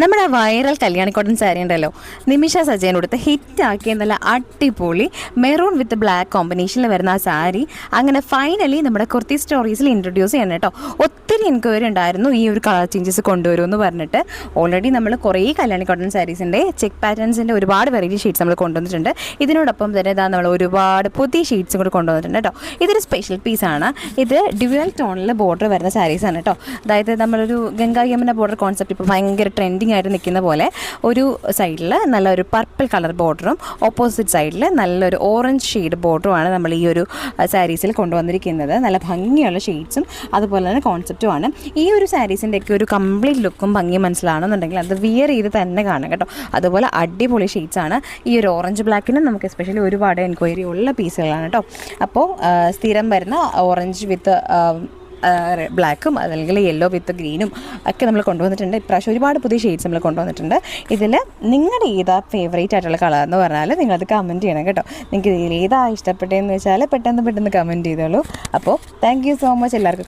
നമ്മുടെ viral Kalyani cotton sari ഉണ്ടല്ലോ, നിമിഷ സജയൻ കൊടുത്ത് ഹിറ്റാക്കിയ നല്ല അടിപൊളി മെറൂൺ വിത്ത് ബ്ലാക്ക് കോമ്പിനേഷനിൽ വരുന്ന ആ സാരി അങ്ങനെ ഫൈനലി നമ്മുടെ കുർത്തി സ്റ്റോറീസിൽ ഇൻട്രൊഡ്യൂസ് ചെയ്യണം കേട്ടോ. ഒത്തിരി എൻക്വയറി ഉണ്ടായിരുന്നു ഈ ഒരു കളർ ചേഞ്ചസ് കൊണ്ടുവരുമെന്ന് പറഞ്ഞിട്ട്. ഓൾറെഡി നമ്മൾ കുറേ കല്യാണി കോട്ടൺ സാരീസിൻ്റെ ചെക്ക് പാറ്റേൺസിൻ്റെ ഒരുപാട് വെറൈറ്റി ഷീറ്റ്സ് നമ്മൾ കൊണ്ടുവന്നിട്ടുണ്ട്. ഇതിനോടൊപ്പം തന്നെ ഇതാ നമ്മൾ ഒരുപാട് പുതിയ ഷീറ്റ്സും കൂടി കൊണ്ടുവന്നിട്ടുണ്ട് കേട്ടോ. ഇതൊരു സ്പെഷ്യൽ പീസാണ്. ഇത് ഡ്യുവൽ ടോണിൽ ബോർഡർ വരുന്ന സാരീസാണ് കേട്ടോ. അതായത് നമ്മളൊരു ഗംഗാ യമുന ബോർഡർ കോൺസെപ്റ്റ് ഇപ്പോൾ ഭയങ്കര ട്രെൻഡിങ് ആയിട്ട് നിൽക്കുന്ന പോലെ ഒരു സൈഡിൽ നല്ലൊരു പർപ്പിൾ കളർ ബോർഡറും ഓപ്പോസിറ്റ് സൈഡിൽ നല്ലൊരു ഓറഞ്ച് ഷെയ്ഡ് ബോർഡറുമാണ് നമ്മൾ ഈ ഒരു സാരീസിൽ കൊണ്ടുവന്നിരിക്കുന്നത്. നല്ല ഭംഗിയുള്ള ഷെയ്ഡ്സും അതുപോലെ തന്നെ കോൺസെപ്റ്റുമാണ്. ഈ ഒരു സാരീസിൻ്റെയൊക്കെ ഒരു കംപ്ലീറ്റ് ലുക്കും ഭംഗിയും മനസ്സിലാണെന്നുണ്ടെങ്കിൽ അത് വിയർ ചെയ്ത് തന്നെ കാണാം കേട്ടോ. അതുപോലെ അടിപൊളി ഷെയ്ഡ്സാണ്. ഈ ഒരു ഓറഞ്ച് ബ്ലാക്കിനും നമുക്ക് എസ്പെഷ്യലി ഒരുപാട് എൻക്വയറി ഉള്ള പീസുകളാണ് കേട്ടോ. അപ്പോൾ സ്ഥിരം വരുന്ന ഓറഞ്ച് വിത്ത് ബ്ലാക്കും അല്ലെങ്കിൽ യെല്ലോ വിത്ത് ഗ്രീനും ഒക്കെ നമ്മൾ കൊണ്ടുവന്നിട്ടുണ്ട്. ഇപ്രാവശ്യം ഒരുപാട് പുതിയ ഷെയ്ഡ്സ് നമ്മൾ കൊണ്ടുവന്നിട്ടുണ്ട്. ഇതിൽ നിങ്ങളുടെ ഏതാ ഫേവറേറ്റ് ആയിട്ടുള്ള കളർ എന്ന് പറഞ്ഞാൽ നിങ്ങളത് കമൻറ്റ് ചെയ്യണം കേട്ടോ. നിങ്ങൾക്ക് ഇതിൽ ഏതാ ഇഷ്ടപ്പെട്ടതെന്ന് വെച്ചാൽ പെട്ടെന്ന് കമൻറ്റ് ചെയ്തോളൂ. അപ്പോൾ താങ്ക് യു സോ മച്ച് എല്ലാവർക്കും.